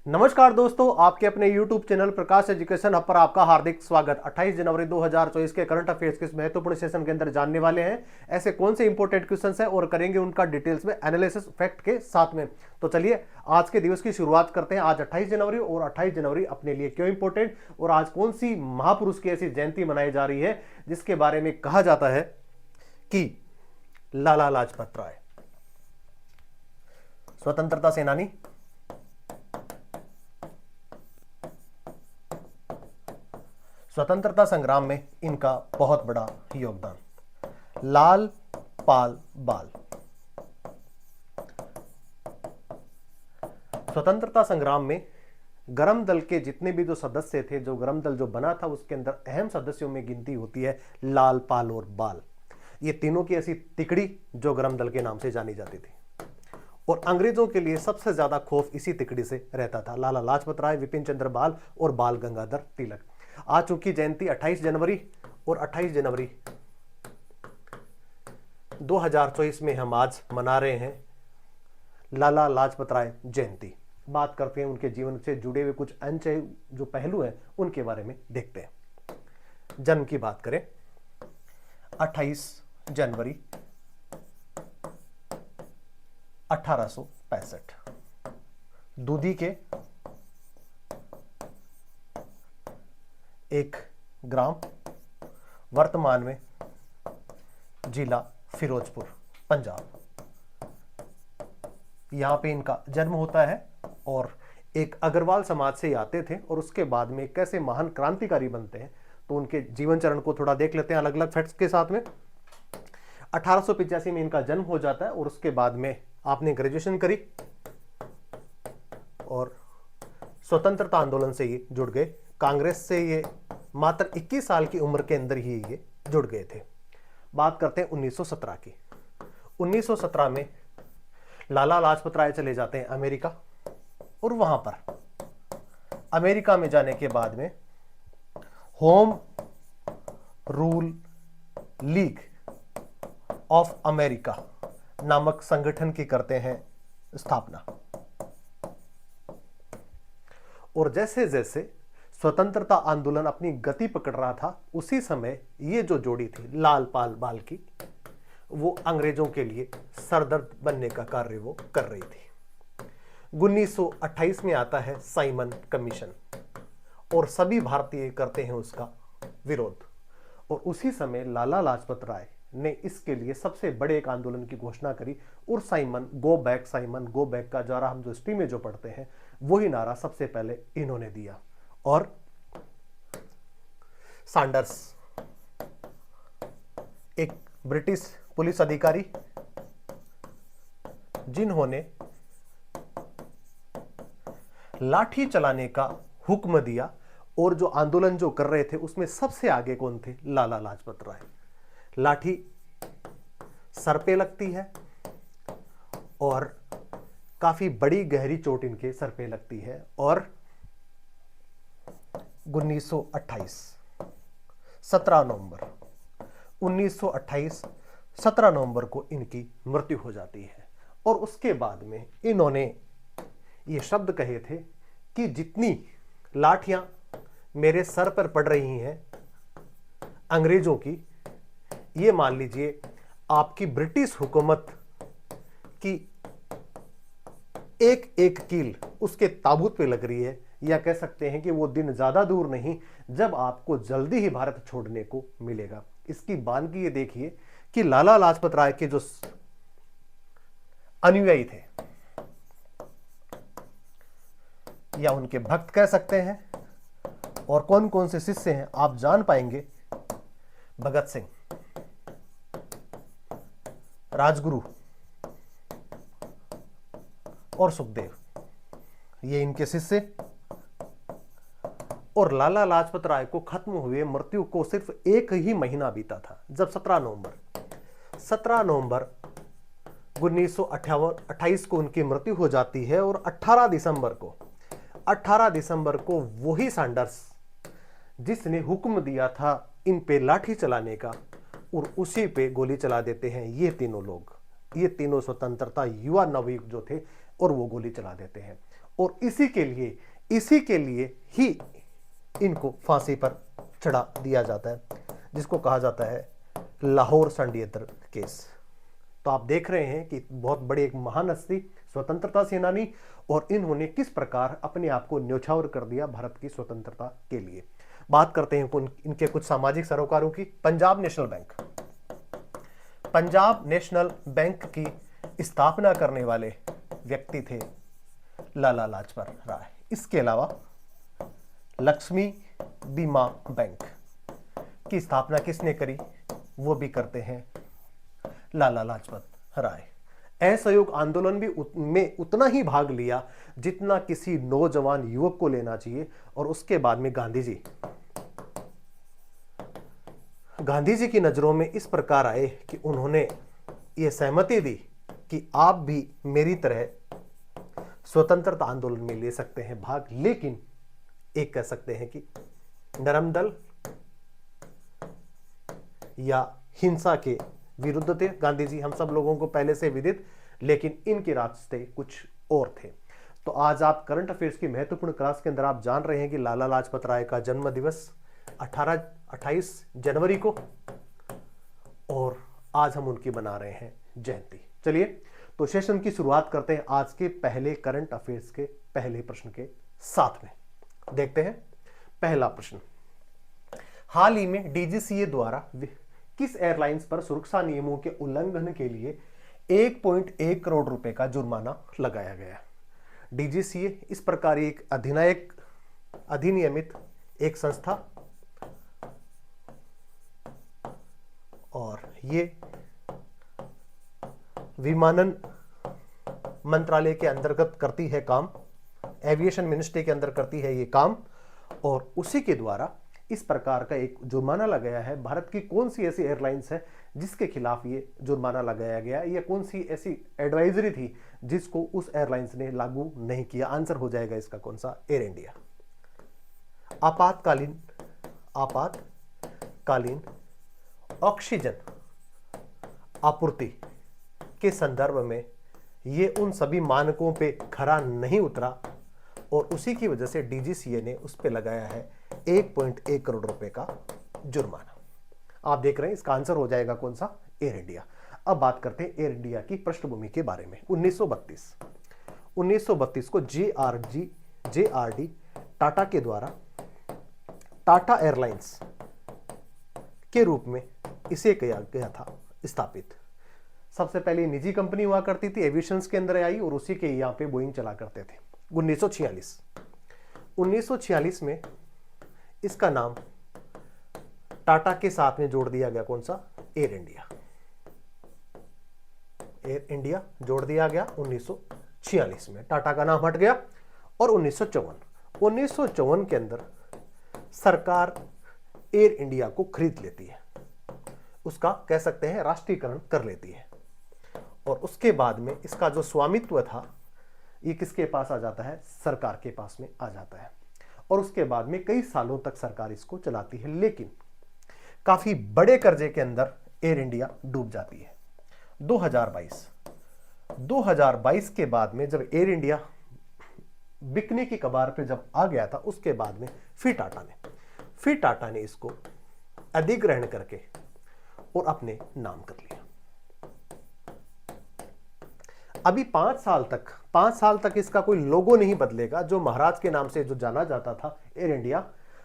नमस्कार दोस्तों, आपके अपने YouTube चैनल प्रकाश एजुकेशन हब पर आपका हार्दिक स्वागत। 28 जनवरी 2024 के करंट अफेयर्स के इस महत्वपूर्ण सेशन के अंदर जानने वाले हैं ऐसे कौन से इंपॉर्टेंट क्वेश्चंस हैं और करेंगे उनका डिटेल्स में एनालिसिस फैक्ट के साथ में। तो चलिए आज के दिवस की शुरुआत करते हैं। आज 28 जनवरी और 28 जनवरी अपने लिए क्यों इंपॉर्टेंट और आज कौन सी महापुरुष की ऐसी जयंती मनाई जा रही है जिसके बारे में कहा जाता है कि लाला लाजपत राय स्वतंत्रता सेनानी, स्वतंत्रता संग्राम में इनका बहुत बड़ा योगदान। लाल पाल बाल स्वतंत्रता संग्राम में गरम दल के जितने भी जो सदस्य थे, जो गरम दल जो बना था उसके अंदर अहम सदस्यों में गिनती होती है लाल, पाल और बाल। ये तीनों की ऐसी तिकड़ी जो गरम दल के नाम से जानी जाती थी और अंग्रेजों के लिए सबसे ज्यादा खौफ इसी तिकड़ी से रहता था। लाला लाजपत राय, विपिन चंद्र पाल और बाल गंगाधर तिलक। आज चूंकि जयंती 28 जनवरी और 28 जनवरी 2024 में हम आज मना रहे हैं लाला लाजपत राय जयंती। बात करते हैं उनके जीवन से जुड़े हुए कुछ अनछे जो पहलू हैं उनके बारे में देखते हैं। जन्म की बात करें 28 जनवरी 1865 दूधी के एक ग्राम, वर्तमान में जिला फिरोजपुर, पंजाब। यहां पे इनका जन्म होता है और एक अग्रवाल समाज से आते थे और उसके बाद में कैसे महान क्रांतिकारी बनते हैं तो उनके जीवन चरण को थोड़ा देख लेते हैं अलग अलग फैक्ट्स के साथ में। 1885 में इनका जन्म हो जाता है और उसके बाद में आपने ग्रेजुएशन करी और स्वतंत्रता आंदोलन से ये जुड़ गए। कांग्रेस से ये मात्र 21 साल की उम्र के अंदर ही ये जुड़ गए थे। बात करते हैं 1917 की। 1917 में लाला लाजपत राय चले जाते हैं अमेरिका और वहां पर अमेरिका में जाने के बाद में home rule league of America नामक संगठन की करते हैं स्थापना। और जैसे जैसे स्वतंत्रता आंदोलन अपनी गति पकड़ रहा था उसी समय ये जो जोड़ी थी लाल पाल बाल की, वो अंग्रेजों के लिए सरदर्द बनने का कार्य वो कर रही थी। 1928 में आता है साइमन कमीशन और सभी भारतीय करते हैं उसका विरोध। और उसी समय लाला लाजपत राय ने इसके लिए सबसे बड़े एक आंदोलन की घोषणा करी और साइमन गो बैक का जरा हम जो हिस्ट्री में जो पढ़ते हैं वही नारा सबसे पहले इन्होंने दिया। और सैंडर्स एक ब्रिटिश पुलिस अधिकारी जिन्होंने लाठी चलाने का हुक्म दिया और जो आंदोलन जो कर रहे थे उसमें सबसे आगे कौन थे? लाला लाजपत राय। लाठी सर पे लगती है और काफी बड़ी गहरी चोट इनके सर पे लगती है और 1928 17 नवंबर 1928 17 नवंबर को इनकी मृत्यु हो जाती है। और उसके बाद में इन्होंने ये शब्द कहे थे कि जितनी लाठियां मेरे सर पर पड़ रही हैं अंग्रेजों की, ये मान लीजिए आपकी ब्रिटिश हुकूमत की एक एक कील उसके ताबूत पे लग रही है, या कह सकते हैं कि वो दिन ज्यादा दूर नहीं जब आपको जल्दी ही भारत छोड़ने को मिलेगा। इसकी बानगी ये देखिए कि लाला लाजपत राय के जो अनुयायी थे या उनके भक्त कह सकते हैं और कौन कौन से शिष्य हैं आप जान पाएंगे। भगत सिंह, राजगुरु और सुखदेव, ये इनके शिष्य। और लाला लाजपत राय को खत्म हुए मृत्यु को सिर्फ एक ही महीना बीता था जब 17 नवंबर 1928 को उनकी मृत्यु हो जाती है। और 18 दिसंबर को वही सैंडर्स जिसने हुक्म दिया था इन पे लाठी चलाने का और उसी पे गोली चला देते हैं ये तीनों लोग। ये तीनों स्वतंत्रता युवा नवयुग जो थे और वो गोली चला देते हैं। और इसी के लिए ही इनको फांसी पर चढ़ा दिया जाता है, जिसको कहा जाता है लाहौर षड्यंत्र केस। तो आप देख रहे हैं कि बहुत बड़ी एक महान हस्ती, स्वतंत्रता सेनानी, और इन्होंने किस प्रकार अपने आप को न्यौछावर कर दिया भारत की स्वतंत्रता के लिए। बात करते हैं इनके कुछ सामाजिक सरोकारों की। पंजाब नेशनल बैंक की स्थापना करने वाले व्यक्ति थे लाला लाजपत राय। इसके अलावा लक्ष्मी बीमा बैंक की स्थापना किसने करी? वो भी करते हैं लाला लाजपत राय। असहयोग आंदोलन में उतना ही भाग लिया जितना किसी नौजवान युवक को लेना चाहिए। और उसके बाद में गांधी जी की नजरों में इस प्रकार आए कि उन्होंने ये सहमति दी कि आप भी मेरी तरह स्वतंत्रता आंदोलन में ले सकते हैं भाग, लेकिन एक कह सकते हैं कि नरम दल या हिंसा के विरुद्ध थे गांधी जी, हम सब लोगों को पहले से विदित, लेकिन इनके रास्ते कुछ और थे। तो आज आप करंट अफेयर्स की महत्वपूर्ण क्लास के अंदर आप जान रहे हैं कि लाला लाजपत राय का जन्म दिवस 28 जनवरी को, और आज हम उनकी बना रहे हैं जयंती। चलिए तो सेशन की शुरुआत करते हैं आज के पहले करंट अफेयर्स के पहले प्रश्न के साथ में। देखते हैं पहला प्रश्न, हाल ही में डीजीसीए द्वारा किस एयरलाइंस पर सुरक्षा नियमों के उल्लंघन के लिए 1.1 करोड़ रुपए का जुर्माना लगाया गया? डीजीसीए इस प्रकार एक अधिनियमित एक संस्था, और ये विमानन मंत्रालय के अंतर्गत करती है काम, एविएशन मिनिस्ट्री के अंदर करती है ये काम, और उसी के द्वारा इस प्रकार का एक जुर्माना लगाया है। भारत की कौन सी ऐसी एयरलाइंस है जिसके खिलाफ ये जुर्माना लगाया गया, या कौन सी ऐसी एडवाइजरी थी जिसको उस एयरलाइंस ने लागू नहीं किया? आंसर हो जाएगा इसका कौन सा? Air India. आपातकालीन ऑक्सीजन आपूर्ति के संदर्भ में ये उन सभी मानकों पे खरा नहीं उतरा, और उसी की वजह से डीजीसीए ने उस पे लगाया है 1.1 करोड़ रुपए का जुर्माना। आप देख रहे हैं इसका आंसर हो जाएगा कौन सा? Air India. अब बात करते हैं एयर इंडिया की पृष्ठभूमि के बारे में। 1932 को जेआरडी टाटा के द्वारा टाटा एयरलाइंस के रूप में इसे किया गया था स्थापित। सबसे पहले निजी कंपनी हुआ करती थी, एविएशन के अंदर आई, और उसी के यहाँ पे बोइंग चला करते थे। 1946 में इसका नाम टाटा के साथ में जोड़ दिया गया कौन सा? एयर इंडिया जोड़ दिया गया 1946 में, टाटा का नाम हट गया। और 1954 के अंदर सरकार एयर इंडिया को खरीद लेती है, उसका कह सकते हैं राष्ट्रीयकरण कर लेती है, और उसके बाद में इसका जो स्वामित्व था ये किसके पास आ जाता है? सरकार के पास में आ जाता है, और उसके बाद में कई सालों तक सरकार इसको चलाती है, लेकिन काफी बड़े कर्जे के अंदर एयर इंडिया डूब जाती है। 2022 के बाद में जब एयर इंडिया बिकने की कगार पे जब आ गया था, उसके बाद में फिर टाटा ने इसको अधिग्रहण करके और अपने नाम कर लिया। अभी 5 साल तक इसका कोई लोगो नहीं बदलेगा। जो महाराज के नाम से जो जाना जाता था एयर इंडिया,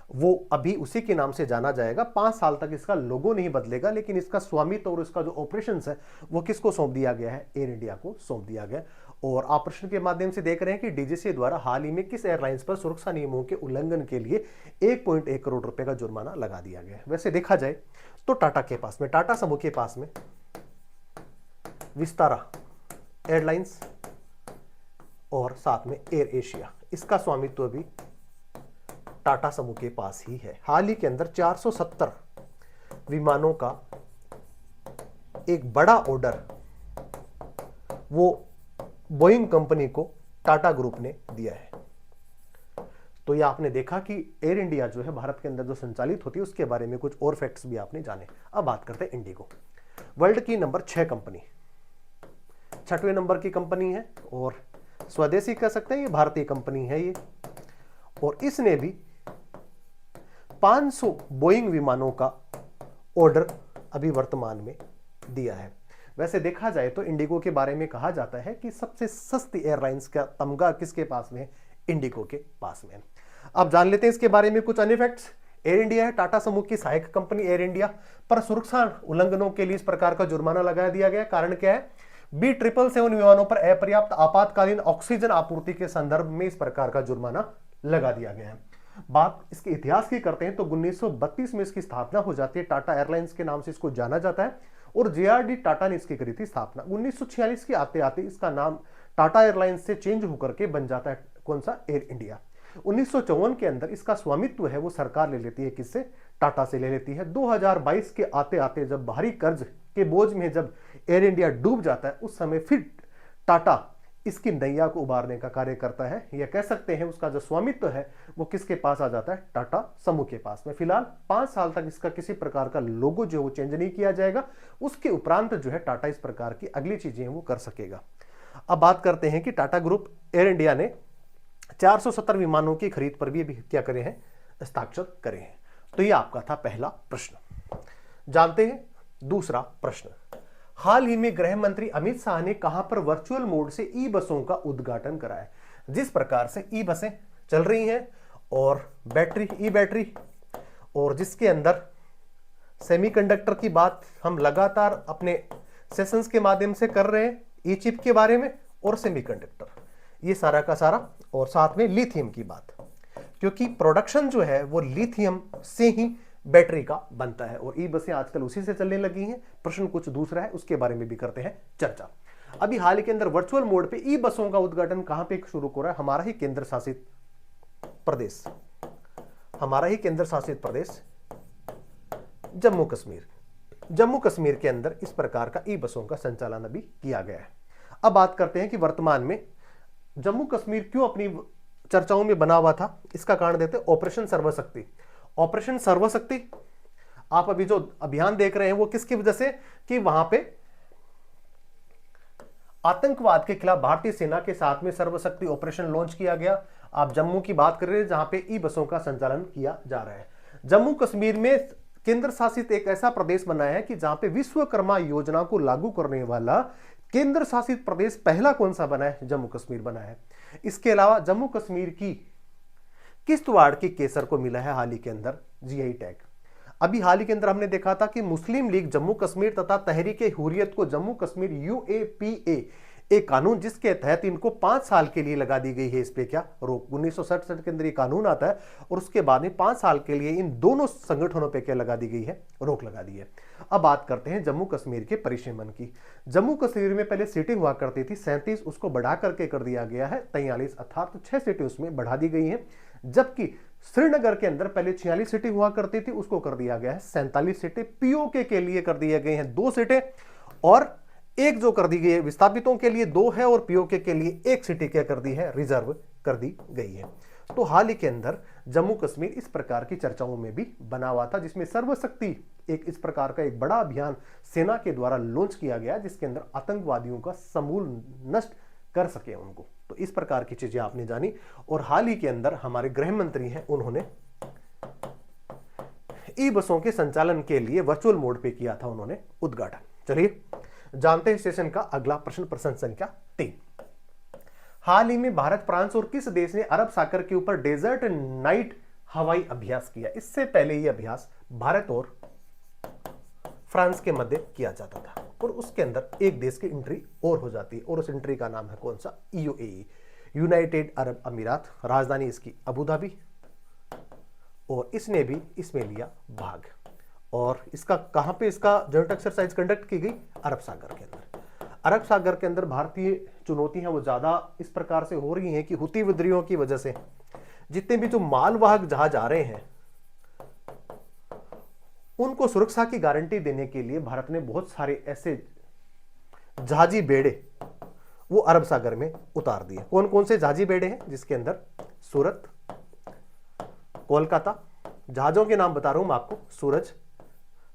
वो अभी उसी के नाम से जाना जाएगा। 5 साल तक इसका लोगो नहीं बदलेगा, लेकिन इसका स्वामित्व और इसका जो ऑपरेशंस है वो किसको सौंप दिया गया है? एयर इंडिया को सौंप दिया गया। और आप प्रश्न के माध्यम से देख रहे हैं कि डीजीसीए द्वारा हाल ही में किस एयरलाइंस पर सुरक्षा नियमों के उल्लंघन के लिए 1.1 करोड़ रुपए का जुर्माना लगा दिया गया है। वैसे देखा जाए तो टाटा के पास में, टाटा समूह के पास में विस्तारा एयरलाइंस और साथ में एयर एशिया, इसका स्वामित्व भी टाटा समूह के पास ही है। हाल ही के अंदर 470 विमानों का एक बड़ा ऑर्डर वो बोइंग कंपनी को टाटा ग्रुप ने दिया है। तो ये आपने देखा कि एयर इंडिया जो है भारत के अंदर जो संचालित होती है उसके बारे में कुछ और फैक्ट्स भी आपने जाने। अब बात करते हैं इंडिगो, वर्ल्ड की नंबर 6 कंपनी, 6वें नंबर की कंपनी है, और स्वदेशी कह सकते हैं, ये भारतीय कंपनी है ये। और इसने भी 500 बोइंग विमानों का ऑर्डर अभी वर्तमान में दिया है। वैसे देखा जाए तो इंडिगो के बारे में कहा जाता है कि सबसे सस्ती एयरलाइंस का तमगा किसके पास में है? इंडिगो के पास में। अब जान लेते हैं इसके बारे में कुछ अन्य फैक्ट्स। एयर इंडिया है टाटा समूह की सहायक कंपनी एयर इंडिया पर सुरक्षा उल्लंघनों के लिए इस प्रकार का जुर्माना लगा दिया गया। कारण क्या है? B777 विमानों पर अपर्याप्त आपातकालीन ऑक्सीजन आपूर्ति के संदर्भ में इस प्रकार का जुर्माना लगा दिया गया है। बात इसके इतिहास की करते हैं तो 1932 में इसकी स्थापना हो जाती है। टाटा एयरलाइंस के नाम से इसको जाना जाता है और JRD टाटा ने इसकी करी थी स्थापना। 1946 के आते आते इसका नाम टाटा एयरलाइंस से चेंज होकर के बन जाता है कौन सा? Air India. 1954 के अंदर इसका स्वामित्व है वो सरकार ले लेती है, किससे? टाटा से ले लेती है। 2022 के आते आते जब भारी कर्ज के बोझ में जब एयर इंडिया डूब जाता है, उस समय फिर टाटा इसकी नैया को उबारने का कार्य करता है। यह कह सकते हैं उसका जो स्वामित्व है वो किसके पास आ जाता है? टाटा समूह के पास में। फिलहाल 5 साल तक इसका किसी प्रकार का लोगो जो है वो चेंज नहीं किया जाएगा। उसके उपरांत जो है टाटा इस प्रकार की अगली चीजें वो कर सकेगा। अब बात करते हैं कि टाटा ग्रुप एयर इंडिया ने 470 विमानों की खरीद पर भी क्या करे हैं? हस्ताक्षर करे हैं। तो यह आपका था पहला प्रश्न। जानते हैं दूसरा प्रश्न। हाल ही में गृह मंत्री अमित शाह ने कहां पर वर्चुअल मोड से ई बसों का उद्घाटन कराया? जिस प्रकार से ई बसें चल रही हैं और बैटरी ई बैटरी और जिसके अंदर सेमीकंडक्टर की बात हम लगातार अपने सेशंस के माध्यम से कर रहे हैं, ई चिप के बारे में और सेमीकंडक्टर, ये सारा का सारा, और साथ में लिथियम की बात, क्योंकि प्रोडक्शन जो है वो लिथियम से ही बैटरी का बनता है और ई बसें आजकल उसी से चलने लगी हैं। प्रश्न कुछ दूसरा है, उसके बारे में भी करते हैं चर्चा। अभी हाल के अंदर वर्चुअल मोड पे ई बसों का उद्घाटन कहां पे शुरू हो रहा है? हमारा ही केंद्र शासित प्रदेश, हमारा ही केंद्र शासित प्रदेश जम्मू कश्मीर। जम्मू कश्मीर के अंदर इस प्रकार का ई बसों का संचालन अभी किया गया है। अब बात करते हैं कि वर्तमान में जम्मू कश्मीर क्यों अपनी चर्चाओं में बना हुआ था? इसका कारण देते हैं ऑपरेशन सर्वशक्ति। ऑपरेशन सर्वशक्ति आप अभी जो अभियान देख रहे हैं वो किसकी वजह से? कि वहां पे आतंकवाद के खिलाफ भारतीय सेना के साथ में सर्वशक्ति ऑपरेशन लॉन्च किया गया। आप जम्मू की बात कर रहे हैं जहां पे ई बसों का संचालन किया जा रहा है। जम्मू कश्मीर में केंद्र शासित एक ऐसा प्रदेश बना है कि जहां पे विश्वकर्मा योजना को लागू करने वाला केंद्र शासित प्रदेश पहला कौन सा बना है? जम्मू कश्मीर बना है। इसके अलावा जम्मू कश्मीर की किश्तवाड़ की केसर को मिला है हाल ही के अंदर GI टैग। अभी हाल ही के अंदर हमने देखा था कि मुस्लिम लीग जम्मू कश्मीर तथा तहरीके हुर्रियत को जम्मू कश्मीर UAPA एक कानून जिसके तहत इनको 5 साल के लिए लगा दी गई है इस पे क्या रोक। 1967 के अंदर ये कानून आता है और उसके बाद में 5 साल के लिए इन दोनों संगठनों पे क्या लगा दी गई है? रोक लगा दी है। अब बात करते हैं जम्मू कश्मीर के परिसीमन की। जम्मू कश्मीर में पहले सीटें हुआ करती थी 37, उसको बढ़ा करके कर दिया गया है 43, अर्थात 6 सीटें उसमें बढ़ा दी गई हैं। जबकि श्रीनगर के अंदर पहले 46 सीटें हुआ करती थी, उसको कर दिया गया है 47 सीटें। POK के लिए कर दिए गए हैं 2 सीटें और एक जो कर दी गई है विस्थापितों के लिए 2 है और POK के लिए 1 सीटें क्या कर दी है? रिजर्व कर दी गई है। तो हाल ही के अंदर जम्मू कश्मीर इस प्रकार की चर्चाओं में भी बना हुआ था, जिसमें सर्वशक्ति एक इस प्रकार का एक बड़ा अभियान सेना के द्वारा लॉन्च किया गया जिसके अंदर आतंकवादियों का समूल नष्ट कर सके उनको। तो इस प्रकार की चीजें आपने जानी। और हाल ही के अंदर हमारे गृह मंत्री हैं, उन्होंने ई बसों के संचालन के लिए वर्चुअल मोड पे किया था उन्होंने उद्घाटन। चलिए जानते हैं सेशन का अगला प्रश्न, प्रश्न संख्या 3। हाल ही में भारत, फ्रांस और किस देश ने अरब सागर के ऊपर डेजर्ट नाइट हवाई अभ्यास किया? इससे पहले यह अभ्यास भारत और फ्रांस के मध्य किया जाता था और उसके अंदर एक देश की एंट्री और हो जाती है और उस एंट्री का नाम है कौन सा? UAE, यूनाइटेड अरब अमीरात। राजधानी इसकी अबू धाबी और इसने भी इसमें लिया भाग। और इसका कहां पे इसका जॉइंट एक्सरसाइज कंडक्ट की गई? अरब सागर के अंदर। अरब सागर के अंदर भारतीय चुनौतियां वो ज्यादा इस प्रकार से हो रही हैं कि हुती विद्रोहियों की वजह से जितने भी जो मालवाहक जहाज आ रहे हैं उनको सुरक्षा की गारंटी देने के लिए भारत ने बहुत सारे ऐसे जहाजी बेड़े वो अरब सागर में उतार दिए। कौन कौन से जहाजी बेड़े हैं? जिसके अंदर सूरत, कोलकाता, जहाजों के नाम बता रहा हूं मैं आपको, सूरज,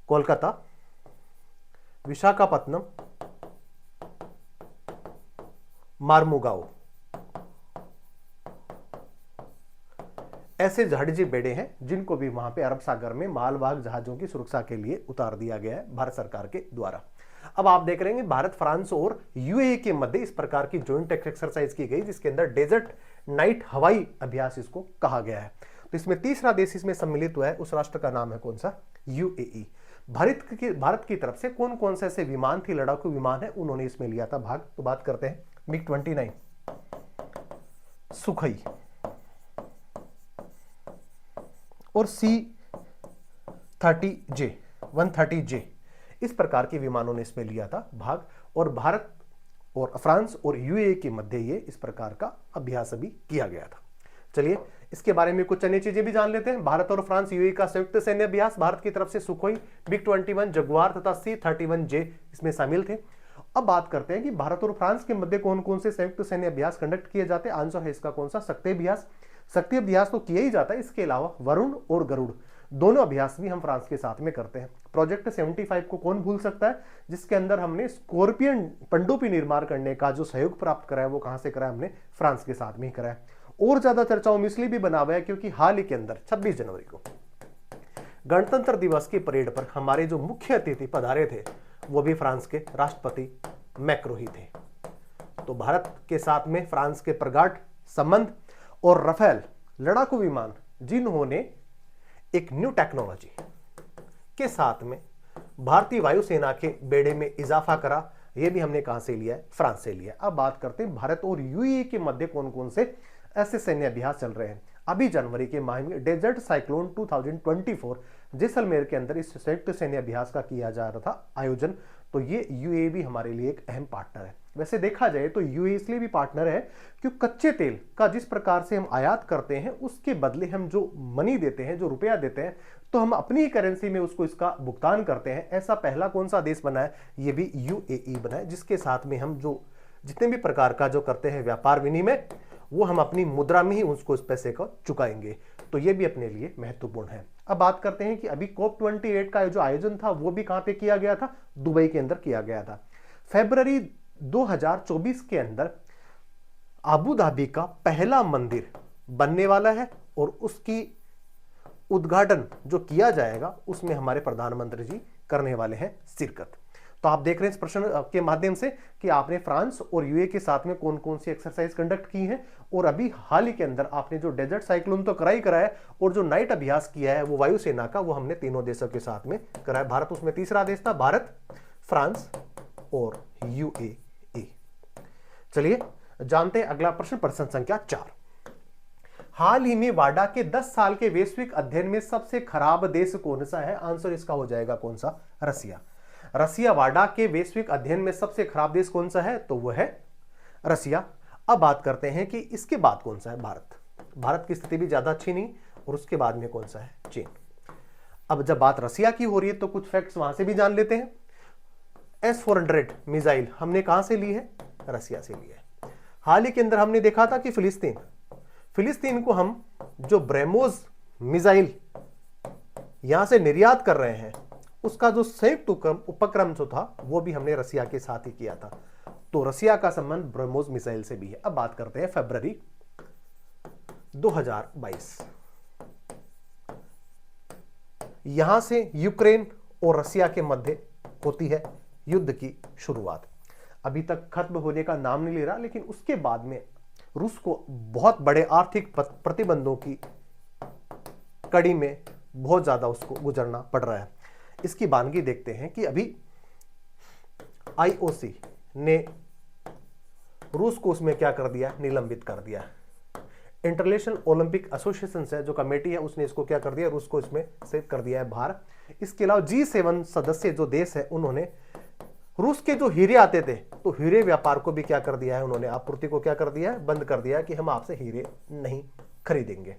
कोलकाता, विशाखापत्तनम, मार्मुगाओ, ऐसे जहाजी बेड़े हैं जिनको भी वहां पे अरब सागर में मालवाहक जहाजों की सुरक्षा के लिए उतार दिया गया है भारत सरकार के द्वारा। अब आप देख रहे हैं भारत, फ्रांस और यूएई के मध्य इस प्रकार की ज्वाइंट एक्सरसाइज की गई, जिसके अंदर डेजर्ट नाइट हवाई अभ्यास इसको कहा गया है। तो इसमें तीसरा देश इसमें सम्मिलित हुआ है, उस राष्ट्र का नाम है कौन सा? यूएई। भारत की तरफ से कौन कौन से ऐसे विमान थे, लड़ाकू विमान है, उन्होंने इसमें लिया था भाग? तो बात करते हैं मिग-29, सुखोई और C-30J 130J, इस प्रकार के विमानों ने इसमें लिया था भाग। और भारत और फ्रांस और यूएई के मध्य ये इस प्रकार का अभ्यास अभी किया गया था। चलिए इसके बारे में कुछ अन्य चीजें भी जान लेते हैं। भारत और फ्रांस यूएई का संयुक्त सैन्य अभ्यास, भारत की तरफ से सुखोई, मिग-21, जगुआर तथा C-31J इसमें शामिल थे। अब बात करते हैं कि भारत और फ्रांस के मध्य कौन कौन से संयुक्त सैन्य अभ्यास कंडक्ट किए जाते हैं। आंसर है इसका कौन सा? शक्ति अभ्यास। शक्ति अभ्यास तो किया ही जाता है, इसके अलावा वरुण और गरुड़ दोनों अभ्यास भी हम फ्रांस के साथ में करते हैं। प्रोजेक्ट 75 को कौन भूल सकता है, जिसके अंदर हमने स्कॉर्पियन पनडुब्बी निर्माण करने का जो सहयोग प्राप्त करा है वो कहां से करा है? हमने फ्रांस के साथ में ही करा है। और ज्यादा चर्चाओं में इसलिए भी बना हुआ है क्योंकि हाल ही के अंदर 26 जनवरी को गणतंत्र दिवस की परेड पर हमारे जो मुख्य अतिथि पधारे थे वो भी फ्रांस के राष्ट्रपति मैक्रो ही थे। तो भारत के साथ में फ्रांस के प्रगाढ़ संबंध और राफेल लड़ाकू विमान, जिन्होंने एक न्यू टेक्नोलॉजी के साथ में भारतीय वायुसेना के बेड़े में इजाफा करा, यह भी हमने कहां से लिया है? फ्रांस से लिया है। अब बात करते हैं भारत और यूएई के मध्य कौन कौन से ऐसे सैन्य अभ्यास चल रहे हैं। अभी जनवरी के माह में डेजर्ट साइक्लोन 2024 जैसलमेर के अंदर इस संयुक्त सैन्य अभ्यास का किया जा रहा था आयोजन। तो ये यूएई भी हमारे लिए एक अहम पार्टनर है। वैसे देखा जाए तो यूएई इसलिए भी पार्टनर है क्योंकि कच्चे तेल का जिस प्रकार से हम आयात करते हैं उसके बदले हम जो मनी देते हैं, जो रुपया देते हैं, तो हम अपनी ही करेंसी में उसको इसका भुगतान करते हैं। ऐसा पहला कौन सा देश बना है? ये भी यूएई बना है, जिसके साथ में हम जो जितने भी प्रकार का जो करते हैं व्यापार विनिमय, वो हम अपनी मुद्रा में ही उसको इस पैसे को चुकाएंगे। तो ये भी अपने लिए महत्वपूर्ण है। अब बात करते हैं कि अभी COP28 का जो आयोजन था वो भी कहां पे किया गया था? दुबई के अंदर किया गया था। फरवरी 2024 के अंदर अबू धाबी का पहला मंदिर बनने वाला है और उसकी उद्घाटन जो किया जाएगा उसमें हमारे प्रधानमंत्री जी करने वाले हैं शिरकत। तो आप देख रहे हैं इस प्रश्न के माध्यम से कि आपने फ्रांस और यूएई के साथ में कौन कौन सी एक्सरसाइज कंडक्ट की है, और अभी हाल ही के अंदर आपने जो डेजर्ट साइक्लोन तो करा ही करा है, और जो नाइट अभ्यास किया है वो वायुसेना का, वो हमने तीनों देशों के साथ में करा है। भारत उसमें तीसरा देश था, भारत, फ्रांस और यूएई। चलिए जानते हैं अगला प्रश्न, प्रश्न संख्या 4। हाल ही में वाडा के 10 साल के वैश्विक अध्ययन में सबसे खराब देश कौन सा है? आंसर इसका हो जाएगा कौन सा? रसिया। रसिया वाडा के वैश्विक अध्ययन में सबसे खराब देश कौन सा है? तो वह है रसिया। अब बात करते हैं कि इसके बाद कौन सा है? भारत। भारत की स्थिति भी ज्यादा अच्छी नहीं, और उसके बाद में कौन सा है? चीन। अब जब बात रसिया की हो रही है तो कुछ फैक्ट्स वहां से भी जान लेते हैं। S-400 मिसाइल हमने कहां से ली है? रसिया से ली है। हाल ही के अंदर हमने देखा था कि फिलिस्तीन को हम जो ब्रह्मोस मिसाइल यहां से निर्यात कर रहे हैं, उसका जो संयुक्त उपक्रम जो था वो भी हमने रसिया के साथ ही किया था। तो रसिया का संबंध ब्रह्मोस मिसाइल से भी है। अब बात करते हैं फरवरी 2022, यहां से यूक्रेन और रसिया के मध्य होती है युद्ध की शुरुआत। अभी तक खत्म होने का नाम नहीं ले रहा, लेकिन उसके बाद में रूस को बहुत बड़े आर्थिक प्रतिबंधों की कड़ी में बहुत ज्यादा उसको गुजरना पड़ रहा है। इसकी वानगी देखते हैं कि अभी आईओसी ने रूस को उसमें क्या कर दिया? निलंबित कर दिया। इंटरनेशनल ओलंपिक एसोसिएशन से जो कमेटी है उसने इसको क्या कर दिया? रूस को इसमें से कर दिया है बाहर। इसके अलावा G7 सदस्य जो देश है उन्होंने रूस के जो हीरे आते थे तो हीरे व्यापार को भी क्या कर दिया है? उन्होंने आपूर्ति को क्या कर दिया है? बंद कर दिया है कि हम आपसे हीरे नहीं खरीदेंगे।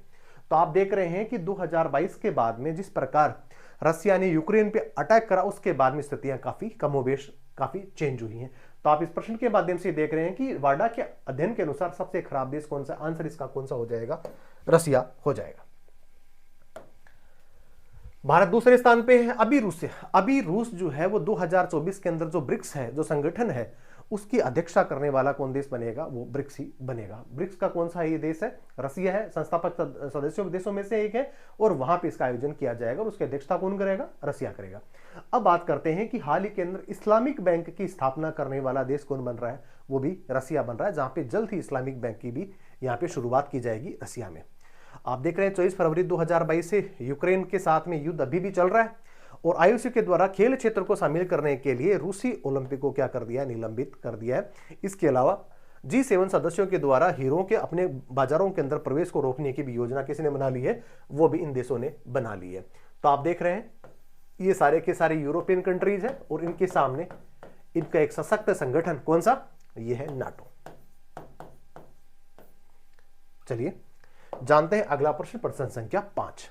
तो आप देख रहे हैं कि 2022 के बाद में जिस प्रकार रसिया ने यूक्रेन पे अटैक करा, उसके बाद में स्थितियां काफी कमोबेश काफी चेंज हुई हैं। तो आप इस प्रश्न के माध्यम से देख रहे हैं कि वाडा के अध्ययन के अनुसार सबसे खराब देश कौन सा? आंसर इसका कौन सा हो जाएगा? रसिया हो जाएगा। भारत दूसरे स्थान पे है। अभी रूस जो है वो 2024 के अंदर जो ब्रिक्स है, जो संगठन है, उसकी अध्यक्षता करने वाला कौन देश बनेगा, वो ब्रिक्स ही बनेगा। ब्रिक्स का कौन सा ये देश है, रसिया है, संस्थापक सदस्यों देशों में से एक है, और वहां पे इसका आयोजन किया जाएगा और उसकी अध्यक्षता कौन करेगा, रसिया करेगा। अब बात करते हैं कि हाल ही के अंदर इस्लामिक बैंक की स्थापना करने वाला देश कौन बन रहा है, वो भी रसिया बन रहा है, जहां पे जल्द ही इस्लामिक बैंक की भी यहाँ पे शुरुआत की जाएगी रसिया में। आप देख रहे हैं 24 फरवरी 2022 से यूक्रेन के साथ में युद्ध अभी भी चल रहा है, और आईओसी के द्वारा खेल क्षेत्र को शामिल करने के लिए रूसी ओलंपिक को क्या कर दिया है, निलंबित कर दिया है। इसके अलावा G7 सदस्यों के द्वारा हीरो के अपने बाजारों के अंदर प्रवेश को रोकने की भी योजना किसने बना ली है, वो भी इन देशों ने बना ली है। तो आप देख रहे हैं ये सारे के सारे यूरोपियन कंट्रीज हैं, और इनके सामने इनका एक सशक्त संगठन कौन सा, ये है नाटो। चलिए जानते हैं अगला प्रश्न, प्रश्न संख्या 5।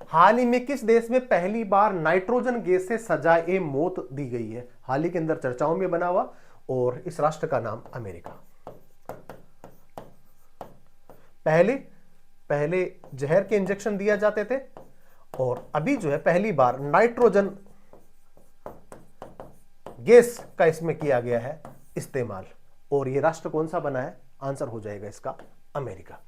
हाल ही में किस देश में पहली बार नाइट्रोजन गैस से सजाए मौत दी गई है, हाल ही के अंदर चर्चाओं में बना हुआ, और इस राष्ट्र का नाम अमेरिका। पहले जहर के इंजेक्शन दिया जाते थे, और अभी जो है पहली बार नाइट्रोजन गैस का इसमें किया गया है इस्तेमाल, और ये राष्ट्र कौन सा बना है, आंसर हो जाएगा इसका अमेरिका।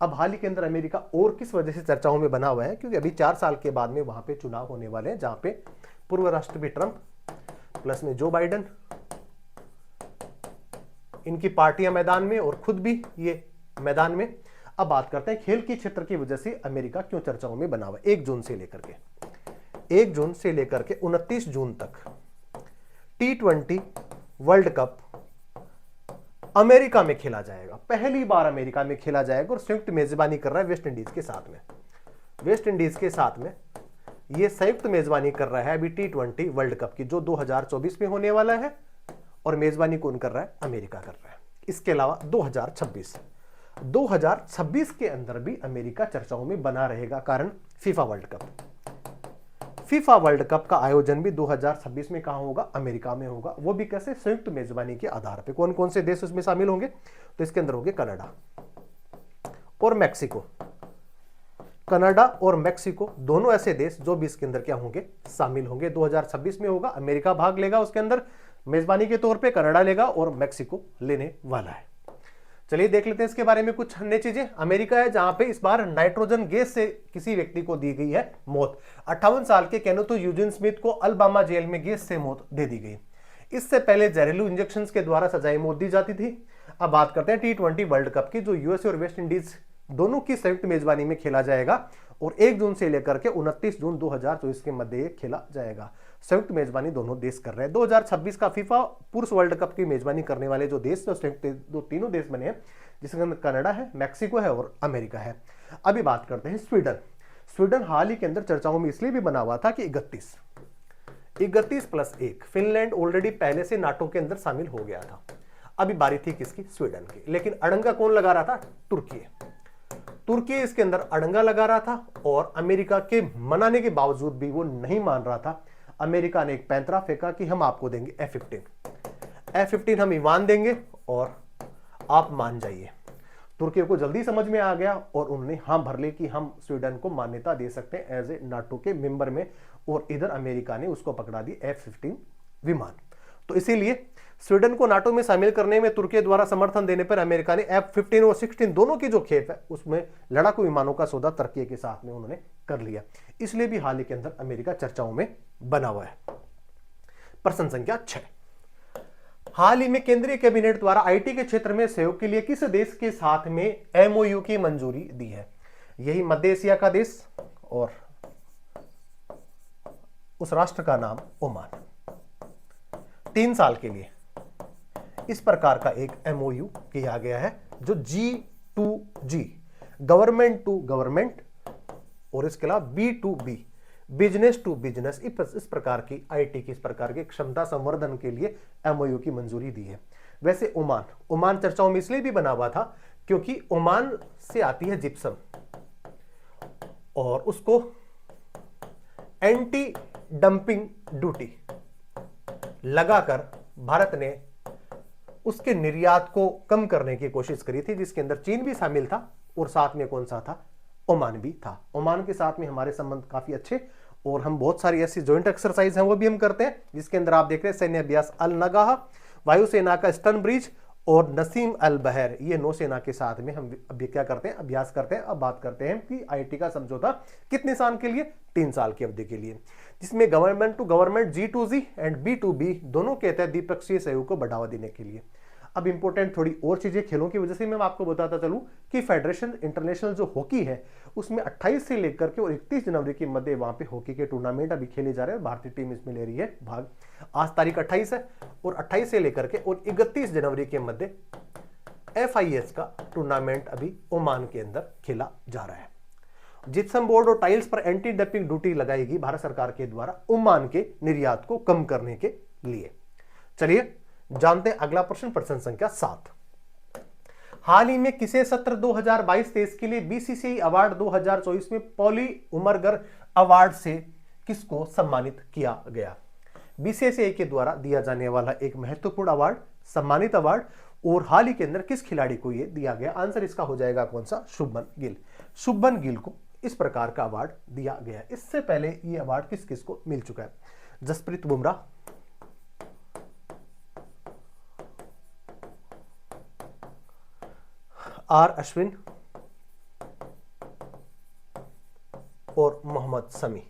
अब हाल ही के अंदर अमेरिका और किस वजह से चर्चाओं में बना हुआ है, क्योंकि अभी 4 साल के बाद में वहां पे चुनाव होने वाले हैं, जहां पे पूर्व राष्ट्रपति ट्रंप प्लस में जो बाइडेन, इनकी पार्टियां मैदान में और खुद भी ये मैदान में। अब बात करते हैं खेल के क्षेत्र की वजह से अमेरिका क्यों चर्चाओं में बना हुआ है। 1 जून से लेकर के 29 जून तक T20 वर्ल्ड कप अमेरिका में खेला जाएगा, पहली बार अमेरिका में खेला जाएगा, और संयुक्त मेजबानी कर रहा है वेस्ट इंडीज के साथ में। वेस्ट इंडीज के साथ में ये संयुक्त मेजबानी कर रहा है अभी T20 वर्ल्ड कप की, जो 2024 में होने वाला है, और मेजबानी कौन कर रहा है, अमेरिका कर रहा है। इसके अलावा 2026 के अंदर भी अमेरिका चर्चाओं में बना रहेगा, कारण फीफा वर्ल्ड कप का आयोजन भी 2026 में कहां होगा, अमेरिका में होगा, वो भी कैसे, संयुक्त मेजबानी के आधार पे। कौन कौन से देश उसमें शामिल होंगे, तो इसके अंदर होंगे कनाडा और मैक्सिको। कनाडा और मैक्सिको दोनों ऐसे देश जो भी इसके अंदर क्या होंगे, शामिल होंगे। 2026 में होगा, अमेरिका भाग लेगा उसके अंदर मेजबानी के तौर पे, कनाडा लेगा और मैक्सिको लेने वाला है। चलिए देख लेते हैं इसके बारे में कुछ अन्य चीजें। अमेरिका है जहां पे इस बार नाइट्रोजन गैस से किसी व्यक्ति को दी गई है मौत। 58 साल के केनेथ यूजिन स्मिथ को अलबामा जेल में गैस से मौत दे दी गई। इससे पहले जहरीलू इंजेक्शन के द्वारा सजाए मौत दी जाती थी। अब बात करते हैं T20 वर्ल्ड कप की, जो यूएसए और वेस्ट इंडीज दोनों की संयुक्त मेजबानी में खेला जाएगा, और 1 जून से लेकर के 29 जून 2024 के मध्य ये खेला जाएगा। संयुक्त मेजबानी दोनों देश कर रहे हैं। 2026 का फीफा पुरुष वर्ल्ड कप की मेजबानी करने वाले जो देश, जो तीनों देश बने हैं, जिसके अंदर कनाडा है, मैक्सिको है और अमेरिका है। अभी बात करते हैं स्वीडन हाल ही के अंदर चर्चाओं में इसलिए भी बना हुआ था कि 31+1 फिनलैंड ऑलरेडी पहले से नाटो के अंदर शामिल हो गया था। अभी बारी थी किसकी, स्वीडन की, लेकिन अड़ंगा कौन लगा रहा था, तुर्की इसके अंदर अड़ंगा लगा रहा था, और अमेरिका के मनाने के बावजूद भी वो नहीं मान रहा था। अमेरिका ने एक पैंतरा फेंका कि हम आपको देंगे F-15 हम ईमान देंगे और आप मान जाइए। तुर्की को जल्दी समझ में आ गया और उन्होंने हाँ भर ली कि हम स्वीडन को मान्यता दे सकते हैं एज ए नाटो के मेंबर में, और इधर अमेरिका ने उसको पकड़ा दी F-15 विमान। तो इसीलिए स्वीडन को नाटो में शामिल करने में तुर्की द्वारा समर्थन देने पर अमेरिका ने F-15 और 16 दोनों की जो खेप है उसमें लड़ाकू विमानों का सौदा तुर्की के साथ में उन्होंने कर लिया। इसलिए भी हाल ही के अंदर अमेरिका चर्चाओं में बना हुआ है। प्रश्न संख्या 6, हाल ही में केंद्रीय कैबिनेट द्वारा आईटी के क्षेत्र में सहयोग के लिए किस देश के साथ में MOU की मंजूरी दी है? यही मध्य एशिया का देश, और उस राष्ट्र का नाम ओमान। 3 साल के लिए इस प्रकार का एक MOU किया गया है, जो G2G गवर्नमेंट टू गवर्नमेंट, और इसके अलावा B2B बिजनेस टू बिजनेस, इस प्रकार की आईटी की इस प्रकार के क्षमता संवर्धन के लिए MOU की मंजूरी दी है। वैसे ओमान चर्चाओं में इसलिए भी बना हुआ था क्योंकि ओमान से आती है जिप्सम, और उसको एंटी डंपिंग ड्यूटी लगाकर भारत ने उसके निर्यात को कम करने की कोशिश करी थी, जिसके अंदर चीन भी शामिल था और साथ में कौन सा था, ओमान भी था। ओमान के साथ में हमारे संबंध काफी अच्छे, और हम बहुत सारी ऐसी जॉइंट एक्सरसाइज हैं वो भी हम करते हैं, जिसके अंदर आप देख रहे हैं सैन्य अभ्यास अल नगाह, वायुसेना का स्टर्न ब्रिज और नसीम अल बहर, ये नौसेना के साथ में हम अभी क्या करते हैं, अभ्यास करते हैं। अब बात करते हैं कि आईटी का समझौता कितने साल के लिए, 3 साल की अवधि के लिए, जिसमें government to government G2G and B2B दोनों कहते हैं द्विपक्षीय सहयोग को बढ़ावा देने के लिए। अब इंपॉर्टेंट थोड़ी और चीजें खेलों की वजह से मैं आपको बताता चलूं कि फेडरेशन इंटरनेशनल जो हॉकी है उसमें 28 से लेकर के और 31 जनवरी के मध्य वहां पे हॉकी के टूर्नामेंट अभी खेले जा रहे हैं। भारतीय टीम इसमें ले रही है भाग। आज तारीख 28 है और 28 से लेकर के और 31 जनवरी के मध्य FIS का टूर्नामेंट अभी ओमान के अंदर खेला जा रहा है। जिप्सम बोर्ड और टाइल्स पर एंटी डंपिंग ड्यूटी लगाएगी भारत सरकार के द्वारा ओमान के निर्यात को कम करने के लिए। चलिए जानते हैं अगला प्रश्न, प्रश्न संख्या 7। हाल ही में किसे सत्र 2022-23 के लिए BCCI अवार्ड 2024 में पॉली उमरगर अवार्ड से किसको सम्मानित किया गया? BCCI के द्वारा दिया जाने वाला एक महत्वपूर्ण अवार्ड, सम्मानित अवार्ड, और हाल ही के अंदर किस खिलाड़ी को यह दिया गया? आंसर इसका हो जाएगा कौन सा? शुभमन गिल। शुभमन गिल को इस प्रकार का अवार्ड दिया गया। इससे पहले यह अवार्ड किस किस को मिल चुका है? जसप्रीत बुमराह, R अश्विन और मोहम्मद शमी,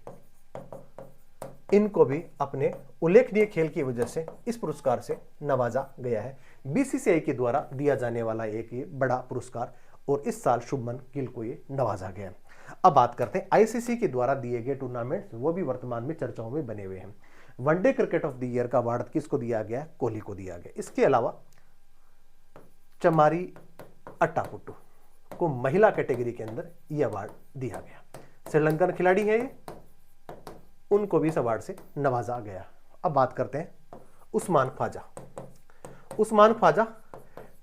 इनको भी अपने उल्लेखनीय खेल की वजह से इस पुरस्कार से नवाजा गया है। BCCI के द्वारा दिया जाने वाला एक ये बड़ा पुरस्कार, और इस साल शुभमन गिल को ये नवाजा गया। अब बात करते हैं ICC के द्वारा दिए गए टूर्नामेंट, वो भी वर्तमान में चर्चाओं में बने हुए हैं। One day cricket of the year का अवार्ड किसको दिया गया? कोहली को दिया गया। इसके अलावा चमारी अट्टापुट्टू को महिला कैटेगरी के अंदर यह अवार्ड दिया गया। श्रीलंकन खिलाड़ी है ये, उनको भी इस अवार्ड से नवाजा गया। अब बात करते हैं Usman Khawaja. Usman Khawaja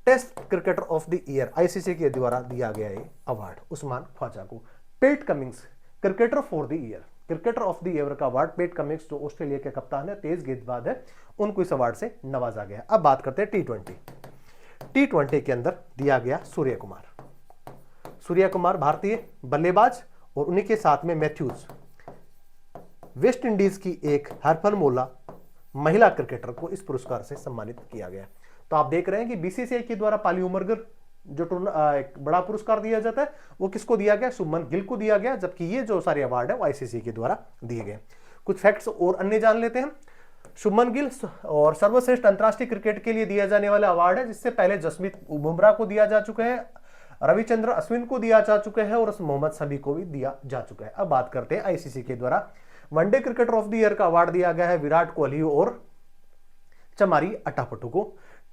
test cricketer of the year ICC के द्वारा दिया गया ये अवार्ड उस्मान ख्वाजा को। Pat Cummins cricketer for the year, cricketer of the year का अवार्ड पेट कमिंग्स जो ऑस्ट्रेलिया के कप्तान है, तेज गेंदबाज है, उनको इस अवार्ड से नवाजा गया। अब बात करते हैं T20 के अंदर दिया गया सूर्य कुमार। सूर्य कुमार भारतीय बल्लेबाज और उन्हीं के साथ में मैथ्यूज, वेस्ट इंडीज की एक हरफनमौला महिला क्रिकेटर को इस पुरस्कार से सम्मानित किया गया। तो आप देख रहे हैं कि BCCI के द्वारा पाली उमरगर जो एक बड़ा पुरस्कार दिया जाता है वो किसको दिया गया? शुभमन गिल को दिया गया, जबकि ये जो सारे अवार्ड है वो ICC के द्वारा दिए गए। कुछ फैक्ट्स और अन्य जान लेते हैं। शुभमन गिल और सर्वश्रेष्ठ अंतरराष्ट्रीय क्रिकेट के लिए दिया जाने वाला अवार्ड है, जिससे पहले जसप्रीत बुमराह को दिया जा चुका है, रविचंद्र अश्विन को दिया जा चुका है और मोहम्मद शमी को भी दिया जा चुका है। अब बात करते हैं ICC के द्वारा one day cricketer of the year का अवार्ड दिया गया है विराट कोहली और चमारी अट्टापट्टू को।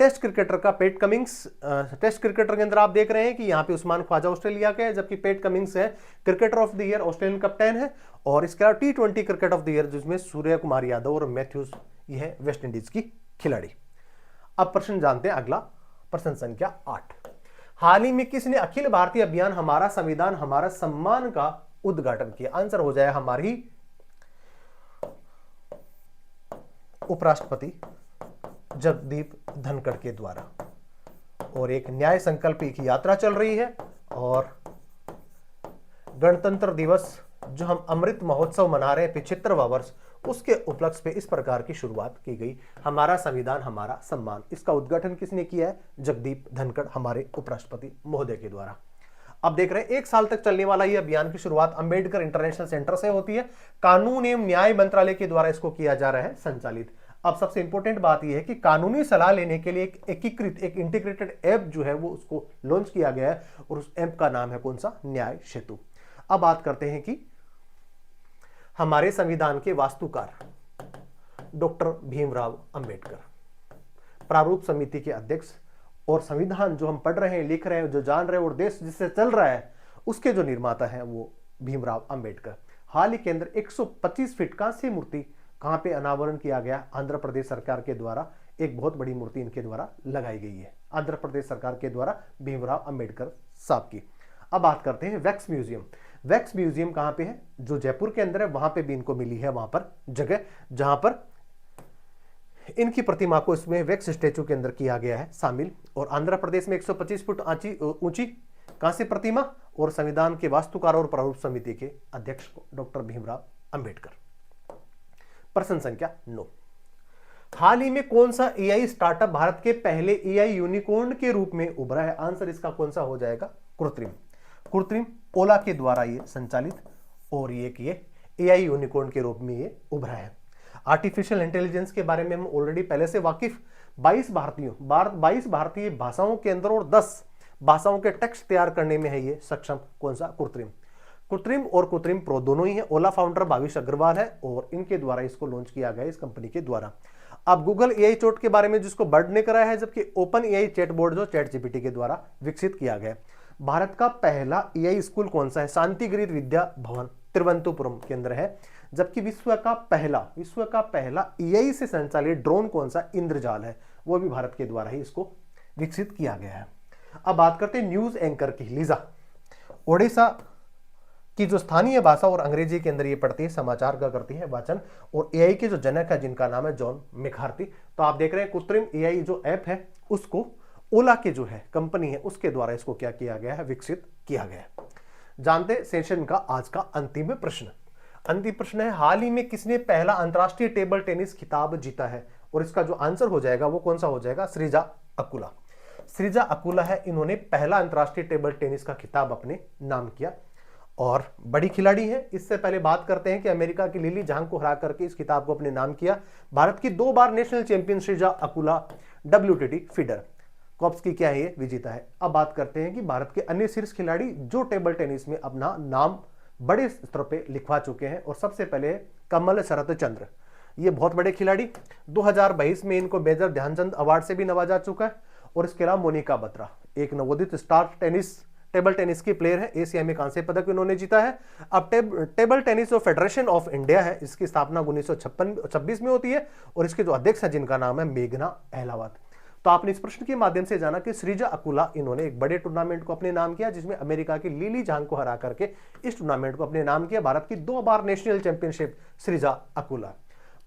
टेस्ट क्रिकेटर का पेट कमिंग्स, टेस्ट क्रिकेटर के अंदर आप देख रहे हैं कि यहाँ पे उस्मान ख्वाजा ऑस्ट्रेलिया के है, जबकि पेट कमिंग्स है cricketer of the year, Australian captain है। और इसके अलावा T20 cricket of the year जिसमें सूर्य कुमार यादव और मैथ्यूज, ये है वेस्ट इंडीज की खिलाड़ी। अब प्रश्न जानते हैं अगला, प्रश्न संख्या 8। हाल ही में किसने अखिल भारतीय अभियान हमारा संविधान हमारा सम्मान का उद्घाटन किया? आंसर हो जाए हमारी उपराष्ट्रपति जगदीप धनखड़ के द्वारा। और एक न्याय संकल्प की यात्रा चल रही है, और गणतंत्र दिवस जो हम अमृत महोत्सव मना रहे हैं 75वां वर्ष, उसके उपलक्ष्य पे इस प्रकार की शुरुआत की गई, हमारा संविधान हमारा सम्मान। इसका उद्घाटन किसने किया है? जगदीप धनखड़, हमारे उपराष्ट्रपति महोदय के द्वारा। अब देख रहे हैं 1 साल तक चलने वाला यह अभियान की शुरुआत अंबेडकर इंटरनेशनल सेंटर से होती है। कानून एवं न्याय मंत्रालय के द्वारा इसको किया जा रहा है संचालित। अब सबसे इंपॉर्टेंट बात यह है कि कानूनी सलाह लेने के लिए एक एकीकृत, एक इंटीग्रेटेड ऐप जो है वो उसको लॉन्च किया गया है, और उस ऐप का नाम है कौन सा? न्याय सेतु। अब बात करते हैं कि हमारे संविधान के वास्तुकार डॉक्टर भीमराव अंबेडकर, प्रारूप समिति के अध्यक्ष, और संविधान जो हम पढ़ रहे हैं, लिख रहे हैं, जो जान रहे हैं, और देश जिससे चल रहा है उसके जो निर्माता हैं वो भीमराव अंबेडकर। हाल ही के अंदर 125 फीट कांस्य मूर्ति कहां पे अनावरण किया गया? आंध्र प्रदेश सरकार के द्वारा एक बहुत बड़ी मूर्ति इनके द्वारा लगाई गई है, आंध्र प्रदेश सरकार के द्वारा भीमराव अंबेडकर साहब की। अब बात करते हैं वैक्स म्यूजियम। वैक्स म्यूजियम कहां पे है? जो जयपुर के अंदर है, वहां पे भी इनको मिली है वहां पर जगह, जहां पर इनकी प्रतिमा को इसमें वैक्स स्टैचू के अंदर किया गया है शामिल। और आंध्र प्रदेश में 125 फुट ऊंची कांस्य प्रतिमा, और संविधान के वास्तुकार और प्रारूप समिति के अध्यक्ष डॉक्टर भीमराव अंबेडकर। प्रश्न संख्या 9। हाल ही में कौन सा एआई स्टार्टअप भारत के पहले एआई यूनिकॉर्न के रूप में उभरा है? आंसर इसका कौन सा हो जाएगा? कृत्रिम। कृत्रिम ओला के द्वारा ये संचालित और ये एआई यूनिकॉर्न के रूप में ये उभरा है। आर्टिफिशियल इंटेलिजेंस के बारे में हम ऑलरेडी पहले से वाकिफ। 22 भारतीय भाषाओं के अंदर और 10 भाषाओं के टेक्स्ट तैयार करने में है ये सक्षम। कौन सा? कृत्रिम। कृत्रिम और कृत्रिम प्रो दोनों ही है। ओला फाउंडर भाविश अग्रवाल है और इनके द्वारा इसको लॉन्च किया गया इस कंपनी के द्वारा। अब गूगल एआई चैट के बारे में जिसको बर्ड ने कराया है, जबकि ओपन एआई चैटबॉट जो चैट जीपीटी के द्वारा विकसित किया गया। भारत का पहला एआई स्कूल कौन सा है? शांतिगिरी विद्या भवन तिरुवनंतपुरम के अंदर है। जबकि विश्व का पहला एआई से संचालित ड्रोन कौन सा? इंद्रजाल है, वो भी भारत के द्वारा ही इसको विकसित किया गया है। अब बात करते हैं न्यूज एंकर की। लीजा ओडिशा की जो स्थानीय भाषा और अंग्रेजी के अंदर ये पढ़ती है, समाचार का करती है वाचन, और एआई के जो जनक है जिनका नाम है जॉन मैकार्थी। तो आप देख रहे हैं कृत्रिम एआई जो ऐप है उसको ओला के जो है कंपनी है उसके द्वारा इसको क्या किया गया है? विकसित किया गया है। जानते सेशन का आज का अंतिम प्रश्न है, हाल ही में किसने पहला अंतरराष्ट्रीय टेबल टेनिस खिताब जीता है? और इसका जो आंसर हो जाएगा वो कौन सा हो जाएगा? श्रीजा अकुला। श्रीजा अकुला है, इन्होंने पहला अंतरराष्ट्रीय टेबल टेनिस का खिताब अपने नाम किया और बड़ी खिलाड़ी है। इससे पहले बात करते हैं कि अमेरिका की लिली झांग को हरा करके इस खिताब को अपने नाम किया। भारत की 2 बार national champion Sreeja Akula WTT feeder कॉप्स की क्या है ये विजेता है। अब बात करते हैं कि भारत के अन्य शीर्ष खिलाड़ी जो टेबल टेनिस में अपना नाम बड़े स्तर पे लिखवा चुके हैं। और सबसे पहले कमल शरत चंद्र, ये बहुत बड़े खिलाड़ी, 2022 में इनको मेजर ध्यानचंद अवार्ड से भी नवाजा चुका है। और इसके अलावा मोनिका बत्रा, एक नवोदित स्टार टेबल टेनिस की प्लेयर है, एशिया में कांस्य पदक इन्होंने जीता है। अब टेबल टेनिस जो फेडरेशन ऑफ इंडिया है, इसकी स्थापना 1926 में होती है और इसके जो अध्यक्ष है जिनका नाम है मेघना अहलावत। तो आपने इस प्रश्न के माध्यम से जाना कि श्रीजा अकुला इन्होंने एक बड़े टूर्नामेंट को अपने नाम किया जिसमें अमेरिका की लिली झांग को हरा करके इस टूर्नामेंट को अपने नाम किया। भारत की 2 बार नेशनल चैंपियनशिप श्रीजा अकुला।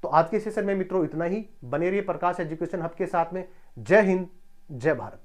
तो आज के सेशन में मित्रों इतना ही। बने रहिए प्रकाश एजुकेशन हब के साथ में। जय हिंद, जय भारत।